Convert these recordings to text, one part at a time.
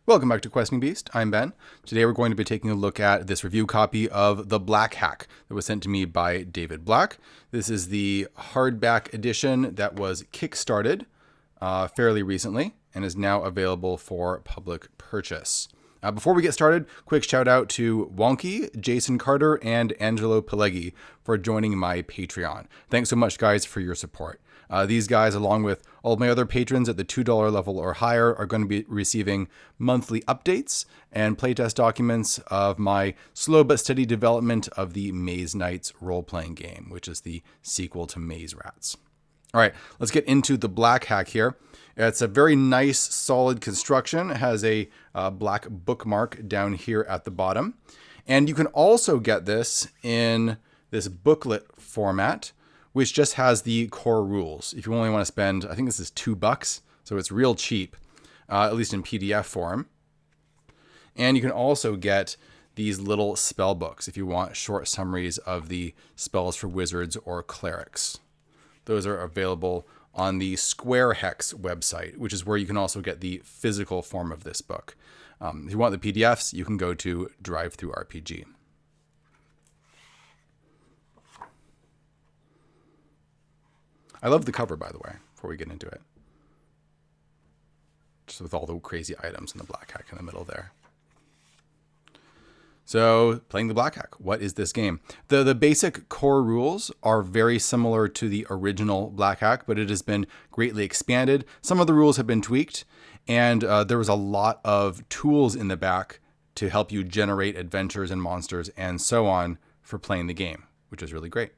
Welcome back to Questing Beast. I'm Ben. Today we're going to be taking a look at this review copy of The Black Hack that was sent to me by David Black. This is the hardback edition that was kickstarted fairly recently and is now available for public purchase. Before we get started, quick shout out to Wonky, Jason Carter, and Angelo Pileggi for joining my Patreon. Thanks so much, guys, for your support. These guys, along with all of my other patrons at the $2 level or higher, are going to be receiving monthly updates and playtest documents of my slow but steady development of the Maze Knights role-playing game, which is the sequel to Maze Rats. All right, let's get into the Black Hack here. It's a very nice, solid construction. It has a black bookmark down here at the bottom. And you can also get this in this booklet format, which just has the core rules. If you only want to spend, I think this is $2, so it's real cheap, at least in PDF form. And you can also get these little spell books if you want short summaries of the spells for wizards or clerics. Those are available on the Square Hex website, which is where you can also get the physical form of this book. If you want the PDFs, you can go to DriveThruRPG. I love the cover, by the way, before we get into it. Just with all the crazy items in the Black Hack in the middle there. So, playing the Black Hack, what is this game? The basic core rules are very similar to the original Black Hack, but it has been greatly expanded. Some of the rules have been tweaked, and there was a lot of tools in the back to help you generate adventures and monsters and so on for playing the game, which is really great.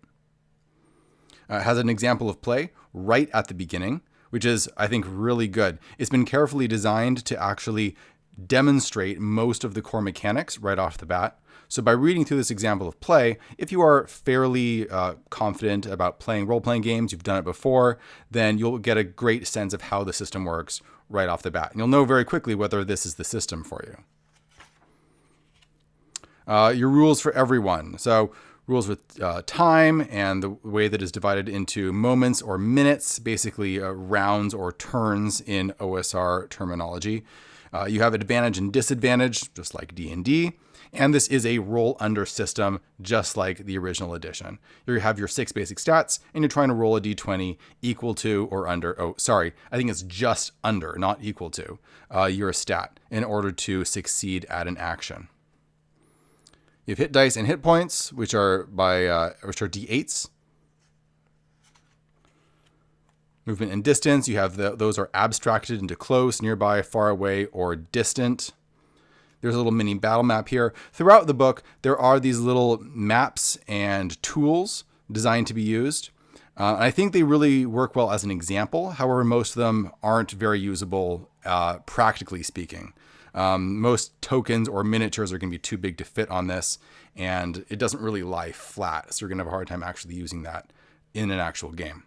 It has an example of play right at the beginning, which is, I think, really good. It's been carefully designed to actually demonstrate most of the core mechanics right off the bat. So by reading through this example of play, if you are fairly confident about playing role-playing games, you've done it before, then you'll get a great sense of how the system works right off the bat. And you'll know very quickly whether this is the system for you. Your rules for everyone. So rules with time and the way that is divided into moments or minutes, basically rounds or turns in OSR terminology. You have advantage and disadvantage, just like D&D. And this is a roll under system, just like the original edition. You have your 6 basic stats, and you're trying to roll a d20 equal to or under. Oh, sorry. I think it's just under, not equal to your stat in order to succeed at an action. You have hit dice and hit points, which are d8s. Movement and distance, you have those are abstracted into close, nearby, far away, or distant. There's a little mini battle map here. Throughout the book, there are these little maps and tools designed to be used. And I think they really work well as an example. However, most of them aren't very usable, practically speaking. Most tokens or miniatures are going to be too big to fit on this, and it doesn't really lie flat. So you're going to have a hard time actually using that in an actual game.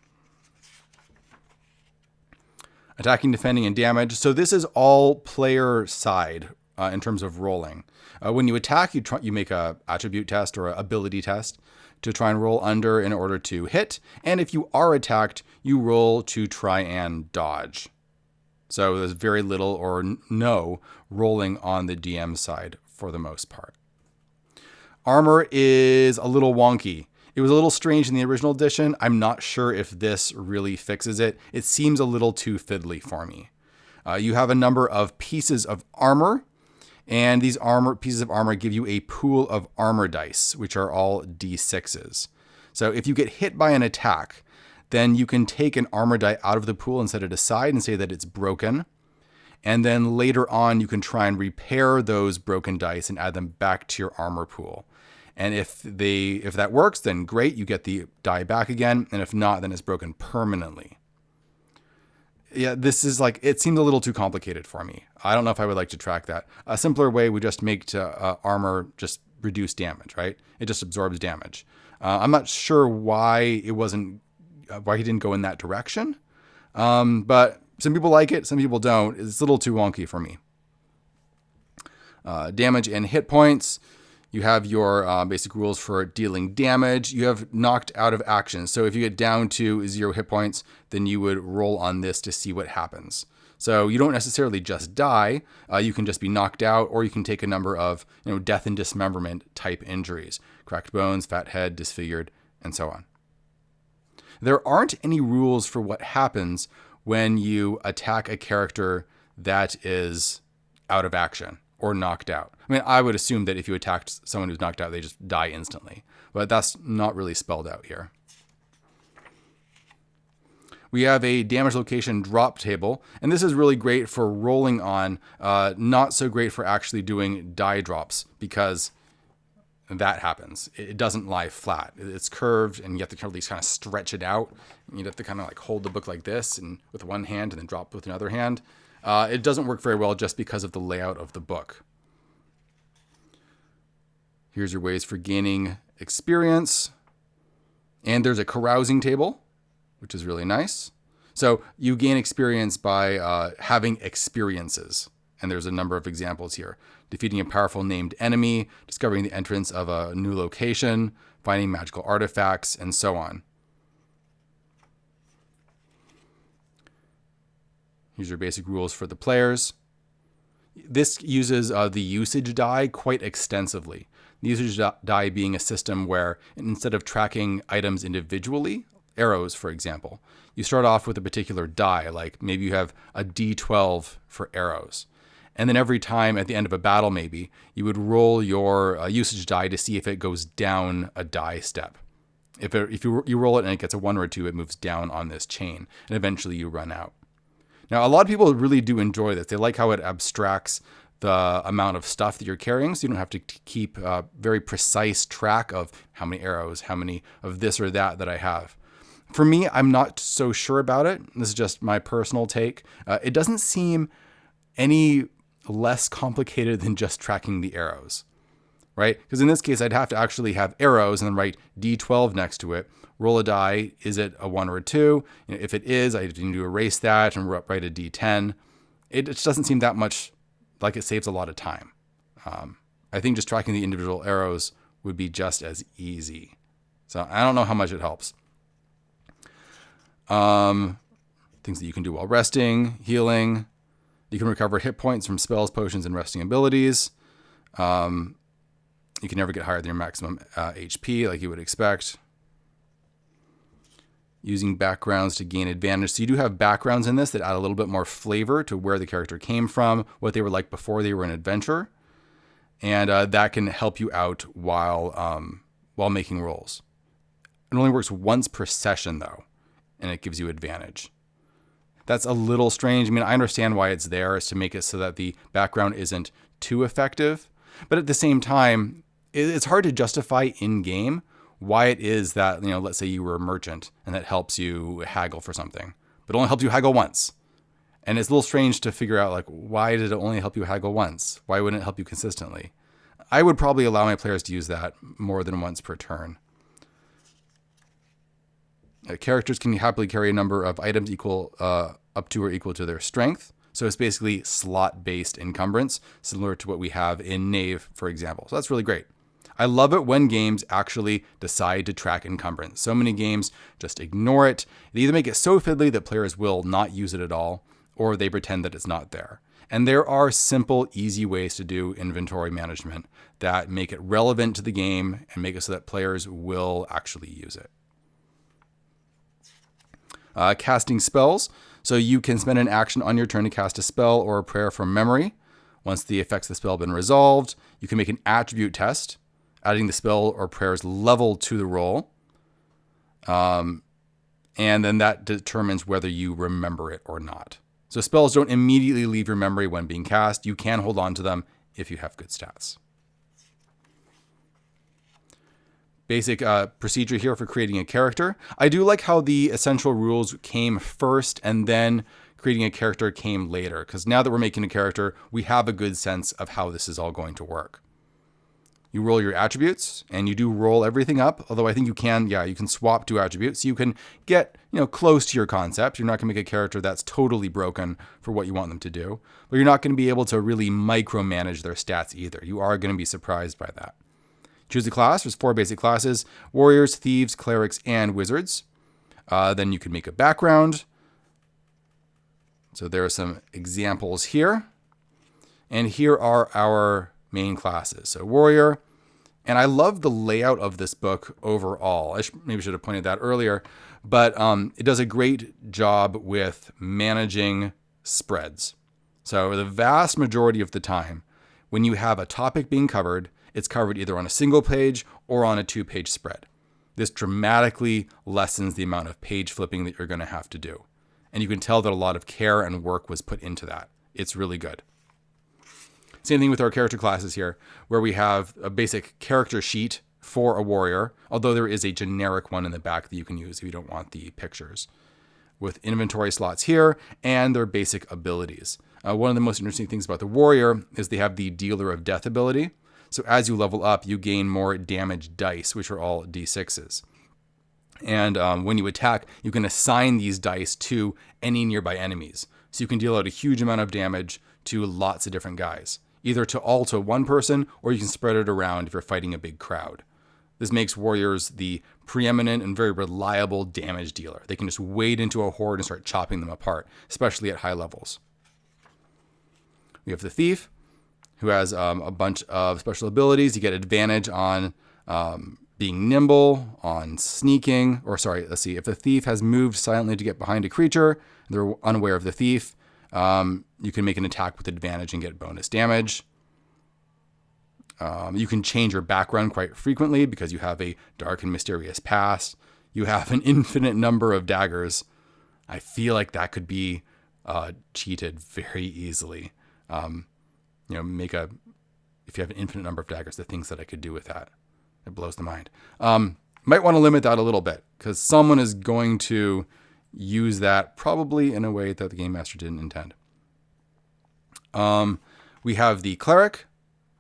Attacking, defending, and damage. So this is all player side in terms of rolling. When you attack, you make a attribute test or an ability test to try and roll under in order to hit. And if you are attacked, you roll to try and dodge. So there's very little or no rolling on the DM side for the most part. Armor is a little wonky. It was a little strange in the original edition. I'm not sure if this really fixes it. It seems a little too fiddly for me. You have a number of pieces of armor, and these pieces of armor give you a pool of armor dice, which are all d6s. So if you get hit by an attack, then you can take an armor die out of the pool and set it aside and say that it's broken. And then later on, you can try and repair those broken dice and add them back to your armor pool. And if that works, then great, you get the die back again. And if not, then it's broken permanently. Yeah, this is it seems a little too complicated for me. I don't know if I would like to track that. A simpler way would just make armor just reduce damage, right? It just absorbs damage. I'm not sure why he didn't go in that direction. But some people like it, some people don't. It's a little too wonky for me. Damage and hit points. You have your basic rules for dealing damage. You have knocked out of action. So if you get down to 0 hit points, then you would roll on this to see what happens. So you don't necessarily just die. You can just be knocked out, or you can take a number of death and dismemberment type injuries: cracked bones, fat head, disfigured, and so on. There aren't any rules for what happens when you attack a character that is out of action or knocked out. I mean, I would assume that if you attacked someone who's knocked out, they just die instantly, but that's not really spelled out here. We have a damage location drop table, and this is really great for rolling on, not so great for actually doing die drops, because that happens. It doesn't lie flat. It's curved, and you have to kind of stretch it out. You have to kind of like hold the book like this and with one hand and then drop with another hand. It doesn't work very well just because of the layout of the book. Here's your ways for gaining experience. And there's a carousing table, which is really nice. So you gain experience by having experiences. And there's a number of examples here: defeating a powerful named enemy, discovering the entrance of a new location, finding magical artifacts, and so on. Here's your basic rules for the players. This uses the usage die quite extensively. The usage die being a system where instead of tracking items individually, arrows, for example, you start off with a particular die, like maybe you have a D12 for arrows. And then every time at the end of a battle, maybe, you would roll your usage die to see if it goes down a die step. If you roll it and it gets a 1 or a 2, it moves down on this chain, and eventually you run out. Now, a lot of people really do enjoy this. They like how it abstracts the amount of stuff that you're carrying, so you don't have to keep very precise track of how many arrows, how many of this or that I have. For me, I'm not so sure about it. This is just my personal take. It doesn't seem any less complicated than just tracking the arrows, right? Because in this case, I'd have to actually have arrows and then write D12 next to it, roll a die. Is it a 1 or a 2? If it is, I need to erase that and write a D10. It just doesn't seem that much like it saves a lot of time. I think just tracking the individual arrows would be just as easy. So I don't know how much it helps. Things that you can do while resting: healing. You can recover hit points from spells, potions, and resting abilities. You can never get higher than your maximum HP, like you would expect. Using backgrounds to gain advantage. So you do have backgrounds in this that add a little bit more flavor to where the character came from, what they were like before they were an adventurer. And that can help you out while making rolls. It only works once per session, though, and it gives you advantage. That's a little strange. I mean, I understand why it's there, is to make it so that the background isn't too effective. But at the same time, it's hard to justify in-game why it is that, let's say you were a merchant and that helps you haggle for something, but only helps you haggle once. And it's a little strange to figure out, like, why did it only help you haggle once? Why wouldn't it help you consistently? I would probably allow my players to use that more than once per turn. Characters can happily carry a number of items up to or equal to their strength. So it's basically slot-based encumbrance, similar to what we have in Knave, for example. So that's really great. I love it when games actually decide to track encumbrance. So many games just ignore it. They either make it so fiddly that players will not use it at all, or they pretend that it's not there. And there are simple, easy ways to do inventory management that make it relevant to the game and make it so that players will actually use it. Casting spells. So you can spend an action on your turn to cast a spell or a prayer from memory. Once the effects of the spell have been resolved, you can make an attribute test, adding the spell or prayer's level to the roll. And then that determines whether you remember it or not. So spells don't immediately leave your memory when being cast. You can hold on to them if you have good stats. Basic procedure here for creating a character. I do like how the essential rules came first and then creating a character came later, because now that we're making a character, we have a good sense of how this is all going to work. You roll your attributes, and you do roll everything up, although I think you can swap 2 attributes. You can get close to your concept. You're not going to make a character that's totally broken for what you want them to do, but you're not going to be able to really micromanage their stats either. You are going to be surprised by that. Choose a class. There's 4 basic classes: warriors, thieves, clerics, and wizards. Then you can make a background. So there are some examples here. And here are our main classes. So warrior. And I love the layout of this book overall. Maybe should have pointed that earlier, but it does a great job with managing spreads. So the vast majority of the time, when you have a topic being covered, it's covered either on a single page or on a 2-page spread. This dramatically lessens the amount of page flipping that you're going to have to do. And you can tell that a lot of care and work was put into that. It's really good. Same thing with our character classes here, where we have a basic character sheet for a warrior, although there is a generic one in the back that you can use if you don't want the pictures, with inventory slots here and their basic abilities. One of the most interesting things about the warrior is they have the Dealer of Death ability. So as you level up, you gain more damage dice, which are all D6s. And when you attack, you can assign these dice to any nearby enemies. So you can deal out a huge amount of damage to lots of different guys, either to one person, or you can spread it around if you're fighting a big crowd. This makes warriors the preeminent and very reliable damage dealer. They can just wade into a horde and start chopping them apart, especially at high levels. We have the thief, who has a bunch of special abilities. You get advantage on being nimble, on sneaking, if the thief has moved silently to get behind a creature, they're unaware of the thief, you can make an attack with advantage and get bonus damage. You can change your background quite frequently because you have a dark and mysterious past. You have an infinite number of daggers. I feel like that could be cheated very easily. If you have an infinite number of daggers, the things that I could do with that, it blows the mind. Might want to limit that a little bit because someone is going to use that probably in a way that the Game Master didn't intend. We have the cleric,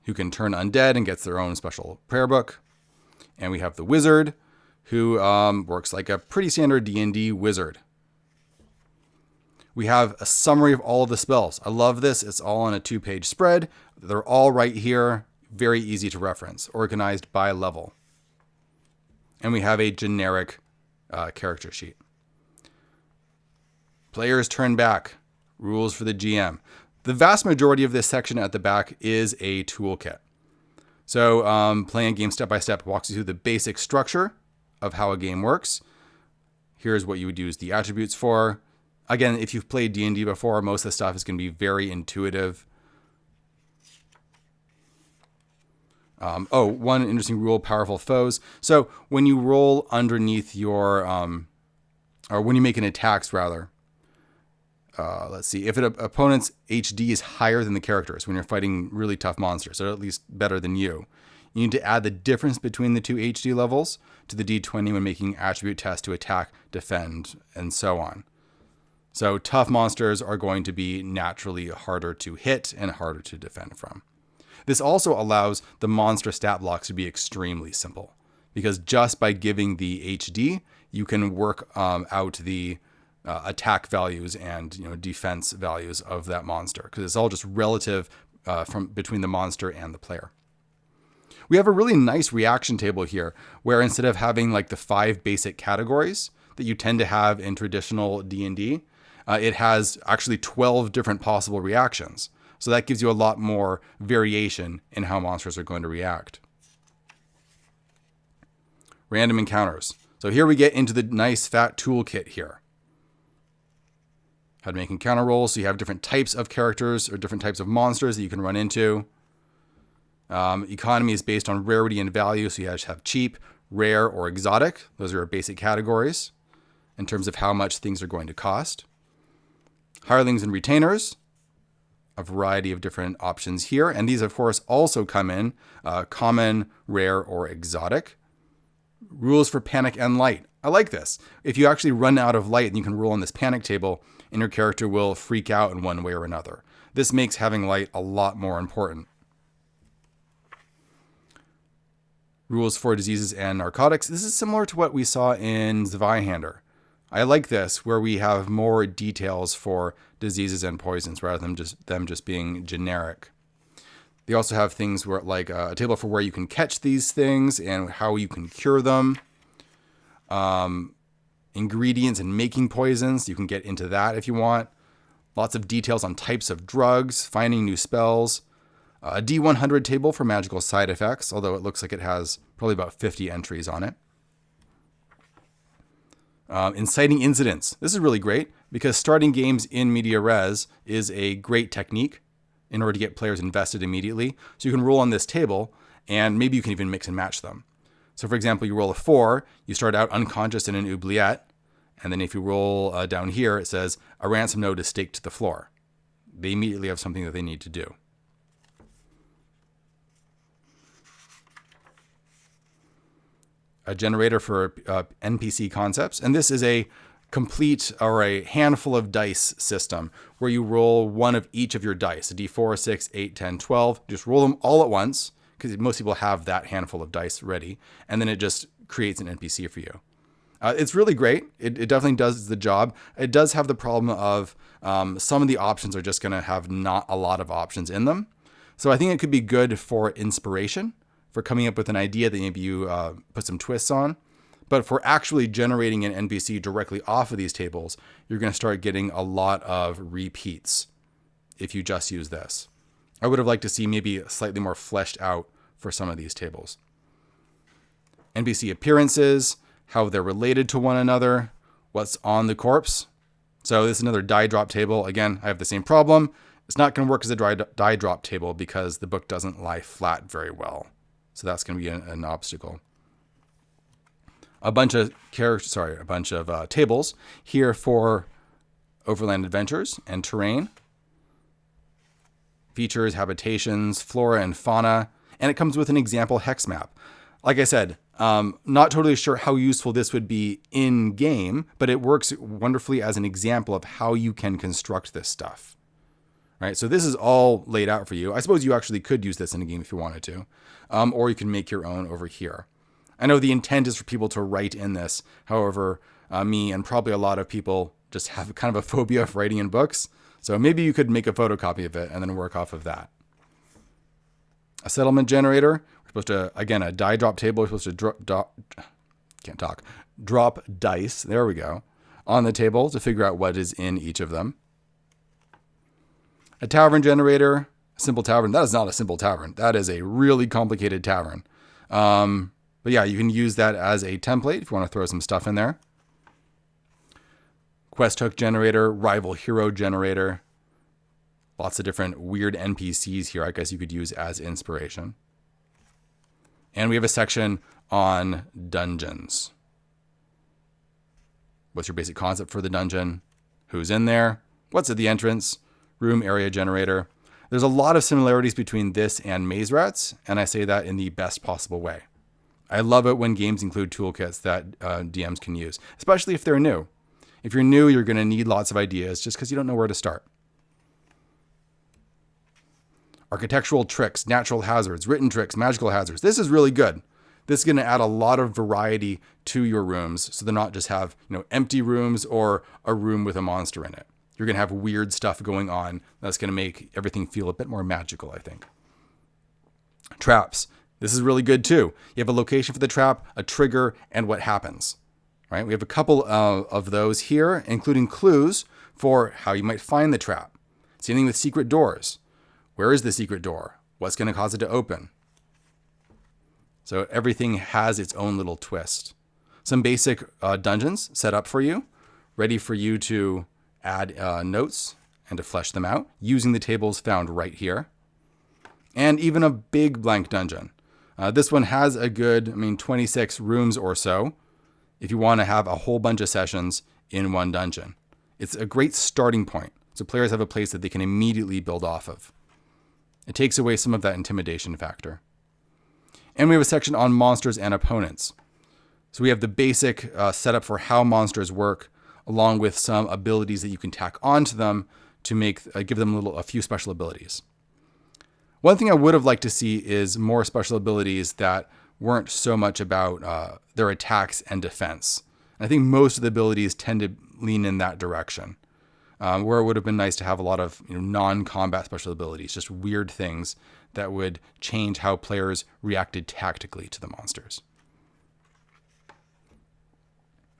who can turn undead and gets their own special prayer book. And we have the wizard, who works like a pretty standard D&D wizard. We have a summary of all of the spells. I love this. It's all on a 2-page spread. They're all right here. Very easy to reference, organized by level. And we have a generic character sheet. Players turn back. Rules for the GM. The vast majority of this section at the back is a toolkit. So playing a game step by step walks you through the basic structure of how a game works. Here's what you would use the attributes for. Again, if you've played D&D before, most of the stuff is going to be very intuitive. One interesting rule, powerful foes. So when you roll underneath your, or when you make an attacks rather, let's see, if an opponent's HD is higher than the character's when you're fighting really tough monsters, or at least better than you need to add the difference between the two HD levels to the D20 when making attribute tests to attack, defend, and so on. So tough monsters are going to be naturally harder to hit and harder to defend from. This also allows the monster stat blocks to be extremely simple, because just by giving the HD, you can work out the attack values and defense values of that monster, because it's all just relative from between the monster and the player. We have a really nice reaction table here, where instead of having like the 5 basic categories that you tend to have in traditional D&D, it has actually 12 different possible reactions. So that gives you a lot more variation in how monsters are going to react. Random encounters. So here we get into the nice fat toolkit here. How to make encounter rolls. So you have different types of characters or different types of monsters that you can run into. Economy is based on rarity and value. So you have cheap, rare, or exotic. Those are our basic categories in terms of how much things are going to cost. Hirelings and retainers, a variety of different options here. And these, of course, also come in common, rare, or exotic. Rules for panic and light. I like this. If you actually run out of light, and you can roll on this panic table, and your character will freak out in one way or another. This makes having light a lot more important. Rules for diseases and narcotics. This is similar to what we saw in Zweihander. I like this, where we have more details for diseases and poisons rather than them just being generic. They also have things where, like a table for where you can catch these things and how you can cure them. Ingredients and making poisons. You can get into that if you want. Lots of details on types of drugs, finding new spells. A D100 table for magical side effects, although it looks like it has probably about 50 entries on it. Inciting incidents. This is really great because starting games in media res is a great technique in order to get players invested immediately. So you can roll on this table and maybe you can even mix and match them. So for example, you roll a 4, you start out unconscious in an oubliette, and then if you roll down here, it says a ransom note is staked to the floor. They immediately have something that they need to do. A generator for NPC concepts. And this is a complete or a handful of dice system where you roll one of each of your dice, a D4, 6, 8, 10, 12. Just roll them all at once because most people have that handful of dice ready. And then it just creates an NPC for you. It's really great. It definitely does the job. It does have the problem of some of the options are just going to have not a lot of options in them. So I think it could be good for inspiration, for coming up with an idea that maybe you put some twists on. But for actually generating an NPC directly off of these tables, you're going to start getting a lot of repeats if you just use this. I would have liked to see maybe slightly more fleshed out for some of these tables. NPC appearances, how they're related to one another, what's on the corpse. So this is another die drop table. Again, I have the same problem. It's not going to work as a die drop table because the book doesn't lie flat very well. So that's going to be an obstacle. A bunch of tables here for overland adventures and terrain. Features, habitations, flora and fauna, and it comes with an example hex map. Like I said, not totally sure how useful this would be in game, but it works wonderfully as an example of how you can construct this stuff. Right, so this is all laid out for you. I suppose you actually could use this in a game if you wanted to, or you can make your own over here. I know the intent is for people to write in this. However, me and probably a lot of people just have kind of a phobia of writing in books. So maybe you could make a photocopy of it and then work off of that. A settlement generator. We're supposed to, again, a die drop table. We're supposed to drop dice. There we go. On the table to figure out what is in each of them. A tavern generator, a simple tavern. That is not a simple tavern. That is a really complicated tavern. But yeah, you can use that as a template if you want to throw some stuff in there. Quest hook generator, rival hero generator. Lots of different weird NPCs here I guess you could use as inspiration. And we have a section on dungeons. What's your basic concept for the dungeon? Who's in there? What's at the entrance? Room area generator. There's a lot of similarities between this and Maze Rats, and I say that in the best possible way. I love it when games include toolkits that DMs can use, especially if they're new. If you're new, you're going to need lots of ideas just because you don't know where to start. Architectural tricks, natural hazards, written tricks, magical hazards. This is really good. This is going to add a lot of variety to your rooms, so they're not just have empty rooms or a room with a monster in it. You're going to have weird stuff going on that's going to make everything feel a bit more magical, I think. Traps. This is really good too. You have a location for the trap, a trigger, and what happens. Right? We have a couple of those here, including clues for how you might find the trap. Same thing with secret doors. Where is the secret door? What's going to cause it to open? So everything has its own little twist. Some basic dungeons set up for you, ready for you to add notes and to flesh them out using the tables found right here. And even a big blank dungeon. This one has a good, 26 rooms or so if you want to have a whole bunch of sessions in one dungeon. It's a great starting point, so players have a place that they can immediately build off of. It takes away some of that intimidation factor. And we have a section on monsters and opponents. So we have the basic setup for how monsters work, along with some abilities that you can tack onto them to give them a few special abilities. One thing I would have liked to see is more special abilities that weren't so much about their attacks and defense. And I think most of the abilities tend to lean in that direction, where it would have been nice to have a lot of non-combat special abilities, just weird things that would change how players reacted tactically to the monsters.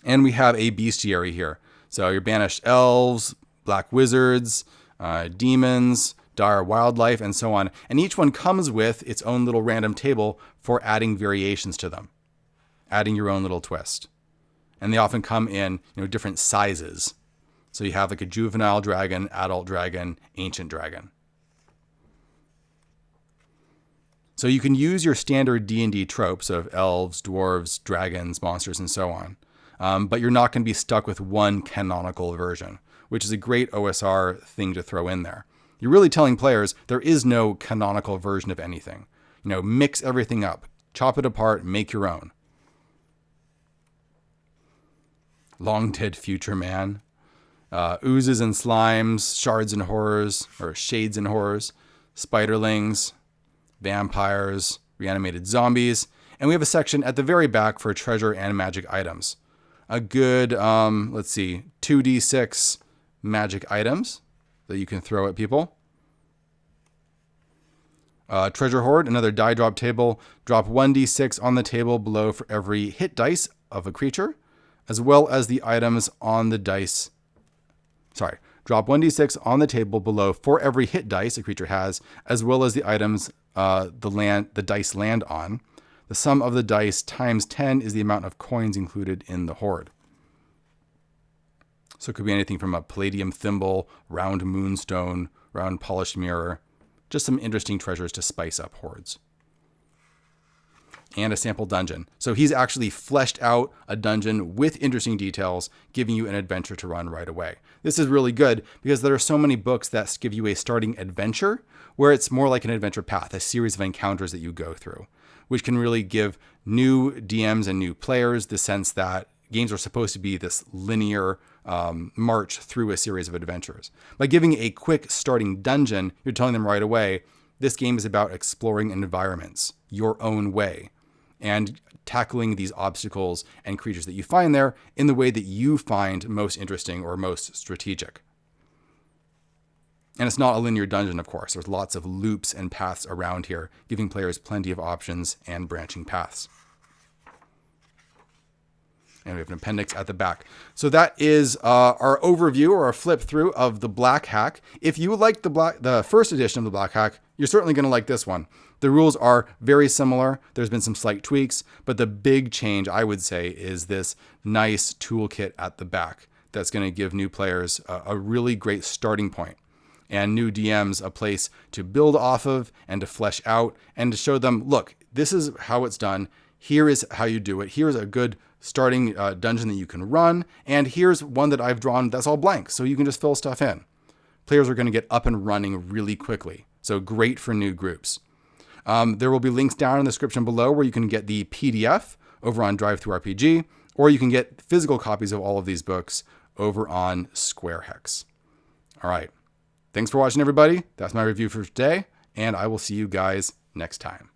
And we have a bestiary here. So your banished elves, black wizards, demons, dire wildlife, and so on. And each one comes with its own little random table for adding variations to them, adding your own little twist. And they often come in, different sizes. So you have like a juvenile dragon, adult dragon, ancient dragon. So you can use your standard D&D tropes of elves, dwarves, dragons, monsters, and so on. But you're not going to be stuck with one canonical version, which is a great OSR thing to throw in there. You're really telling players there is no canonical version of anything. Mix everything up, chop it apart, make your own. Long dead future man. Oozes and slimes, shards and horrors, or shades and horrors, spiderlings, vampires, reanimated zombies, and we have a section at the very back for treasure and magic items. A good, 2d6 magic items that you can throw at people. Treasure hoard, another die drop table. Drop 1d6 on the table below for every hit dice of a creature, as well as the items on the dice. Drop 1d6 on the table below for every hit dice a creature has, as well as the items the dice land on. The sum of the dice times 10 is the amount of coins included in the hoard. So it could be anything from a palladium thimble, round moonstone, round polished mirror, just some interesting treasures to spice up hoards. And a sample dungeon. So he's actually fleshed out a dungeon with interesting details, giving you an adventure to run right away. This is really good because there are so many books that give you a starting adventure where it's more like an adventure path, a series of encounters that you go through, which can really give new DMs and new players the sense that games are supposed to be this linear march through a series of adventures. By giving a quick starting dungeon, you're telling them right away, this game is about exploring environments your own way and tackling these obstacles and creatures that you find there in the way that you find most interesting or most strategic. And it's not a linear dungeon, of course. There's lots of loops and paths around here, giving players plenty of options and branching paths. And we have an appendix at the back. So that is our overview or our flip through of the Black Hack. If you like the first edition of the Black Hack, you're certainly going to like this one. The rules are very similar. There's been some slight tweaks, but the big change, I would say, is this nice toolkit at the back that's going to give new players a really great starting point, and new DMs a place to build off of and to flesh out and to show them, look, this is how it's done. Here is how you do it. Here's a good starting dungeon that you can run. And here's one that I've drawn that's all blank, so you can just fill stuff in. Players are going to get up and running really quickly. So great for new groups. There will be links down in the description below where you can get the PDF over on DriveThruRPG, or you can get physical copies of all of these books over on SquareHex. All right. Thanks for watching, everybody. That's my review for today, and I will see you guys next time.